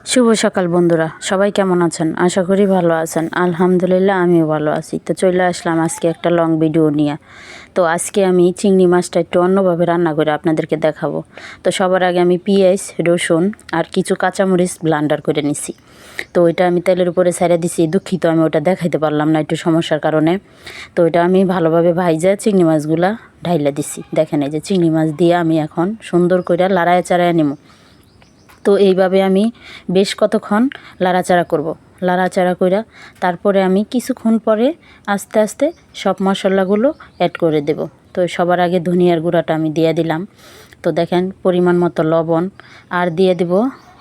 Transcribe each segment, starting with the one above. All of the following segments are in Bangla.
শুভ সকাল বন্ধুরা, সবাই কেমন আছেন? আশা করি ভালো আছেন। আলহামদুলিল্লাহ আমিও ভালো আছি। তো চলে আসলাম আজকে একটা লং ভিডিও নিয়ে। তো আজকে আমি চিংড়ি মাছটা একটু অন্যভাবে রান্না করে আপনাদেরকে দেখাবো। তো সবার আগে আমি পেঁয়াজ, রসুন আর কিছু কাঁচামরিচ ব্লান্ডার করে নিছি। তো ওইটা আমি তেলের উপরে ছেড়ে দিছি। দুঃখিত আমি ওটা দেখাইতে পারলাম না একটু সমস্যার কারণে। তো ওইটা আমি ভালোভাবে ভাইজা চিংড়ি মাছগুলা ঢাইলা দিছি। দেখেন এই যে চিংড়ি মাছ দিয়ে আমি এখন সুন্দর করে লাড়ায় চাড়ায় নিব। তো এইভাবে আমি বেশ কতক্ষণ লাড়াচাড়া করব। লাড়াচাড়া কইরা তারপরে আমি কিছুক্ষণ পরে আস্তে আস্তে সব মশলাগুলো অ্যাড করে দেব। তো সবার আগে ধনিয়ার গুঁড়াটা আমি দিয়ে দিলাম। তো দেখেন পরিমাণ মতো লবণ আর দিয়ে দেব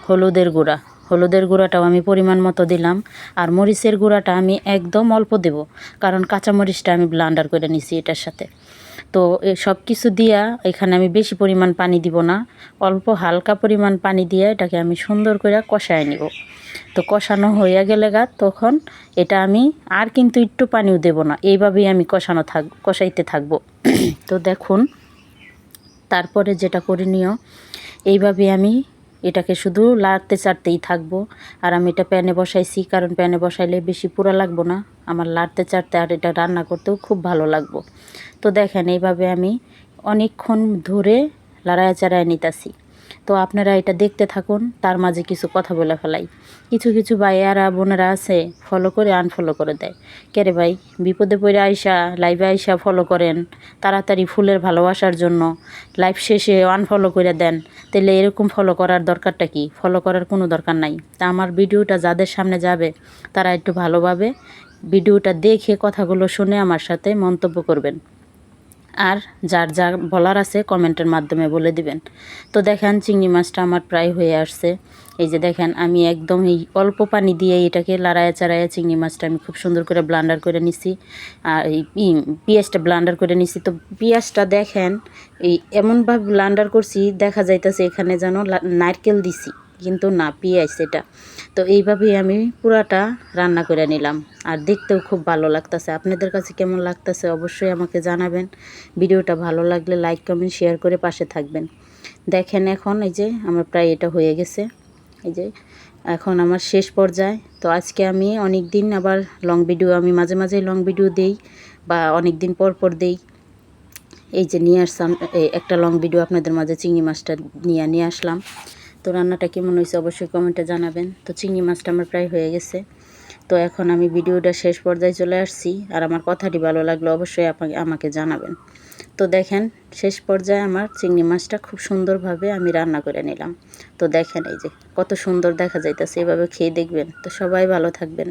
হলুদের গুঁড়া। হলুদের গুঁড়াটাও আমি পরিমাণ মতো দিলাম। আর মরিচের গুঁড়াটা আমি একদম অল্প দেব, কারণ কাঁচামরিচটা আমি ব্লান্ডার করে নিছি এটার সাথে। তো সব কিছু দিয়া এখানে আমি বেশি পরিমাণ পানি দিব না, অল্প হালকা পরিমাণ পানি দিয়ে এটাকে আমি সুন্দর করে কষায় নিব। তো কষানো হয়ে গেলে তখন এটা আমি আর কিন্তু একটু পানিও দেব না, এইভাবেই আমি কষাইতে থাকবো। তো দেখুন তারপরে যেটা করণীয়, এইভাবে আমি এটাকে শুধু লাড়তে চাড়তেই থাকবো। আর আমি এটা প্যানে বসাইছি, কারণ প্যানে বসাইলে বেশি পোড়া লাগবো না, আমার লাড়তে চাড়তে আর এটা রান্না করতেও খুব ভালো লাগবো। তো দেখেন এইভাবে আমি অনেকক্ষণ ধরে লাড়ায় চাড়ায় নিতাছি। তো আপনারা এটা দেখতে থাকুন, তার মাঝে কিছু কথা বলে ফেলাই। কিছু কিছু ভাইয়ারা বোনেরা আছে ফলো করে আনফলো করে দেয়। কেরে ভাই, বিপদে পড়ে আইসা লাইভে আইসা ফলো করেন, তাড়াতাড়ি ফুলের ভালোবাসার জন্য লাইভ শেষে আনফলো করে দেন। তাহলে এরকম ফলো করার দরকারটা কি? ফলো করার কোনো দরকার নাই। তা আমার ভিডিওটা যাদের সামনে যাবে তারা একটু ভালোভাবে ভিডিওটা দেখে কথাগুলো শুনে আমার সাথে মন্তব্য করবেন। আর যার যা বলার আছে কমেন্টের মাধ্যমে বলে দিবেন। তো দেখেন চিংড়ি মাছটা আমার প্রায় হয়ে আসছে। এই যে দেখেন আমি একদম এই অল্প পানি দিয়ে এটাকে লাড়ায়া চাড়ায়া চিংড়ি মাছটা আমি খুব সুন্দর করে ব্লান্ডার করে নিছি। আর এই পেঁয়াজটা ব্লান্ডার করে নিছি। তো পেঁয়াজটা দেখেন এই এমনভাবে ব্লান্ডার করছি, দেখা যাইতেছে এখানে যেন নারকেল দিছি, কিন্তু না, পেঁয়াজ এটা। তো এইভাবেই আমি পুরাটা রান্না করে নিলাম। আর দেখতেও খুব ভালো লাগতেছে। আপনাদের কাছে কেমন লাগতেছে অবশ্যই আমাকে জানাবেন। ভিডিওটা ভালো লাগলে লাইক কমেন্ট শেয়ার করে পাশে থাকবেন। দেখেন এখন এই যে আমার প্রায় এটা হয়ে গেছে। এই যে এখন আমার শেষ পর্যায়ে। তো আজকে আমি অনেক দিন আবার লং ভিডিও, আমি মাঝে মাঝে লং ভিডিও দেই বা অনেক দিন পর পর দেই। এই যে নিয়ে আসলাম একটা লং ভিডিও আপনাদের মাঝে, চিংড়ি মাছটা নিয়ে আসলাম। তো রান্নাটা কেমন হয়েছে অবশ্যই কমেন্টে জানাবেন। তো চিংড়ি মাছটা আমার প্রায় হয়ে গেছে। তো এখন আমি ভিডিওটা শেষ পর্যায়ে চলে আসছি। আর আমার কথাটি ভালো লাগলে অবশ্যই আমাকে জানাবেন। তো দেখেন শেষ পর্যায়ে আমার চিংড়ি মাছটা খুব সুন্দরভাবে আমি রান্না করে নিলাম। তো দেখেন এই যে কত সুন্দর দেখা যাইতেছে, এভাবে খেয়ে দেখবেন। তো সবাই ভালো থাকবেন।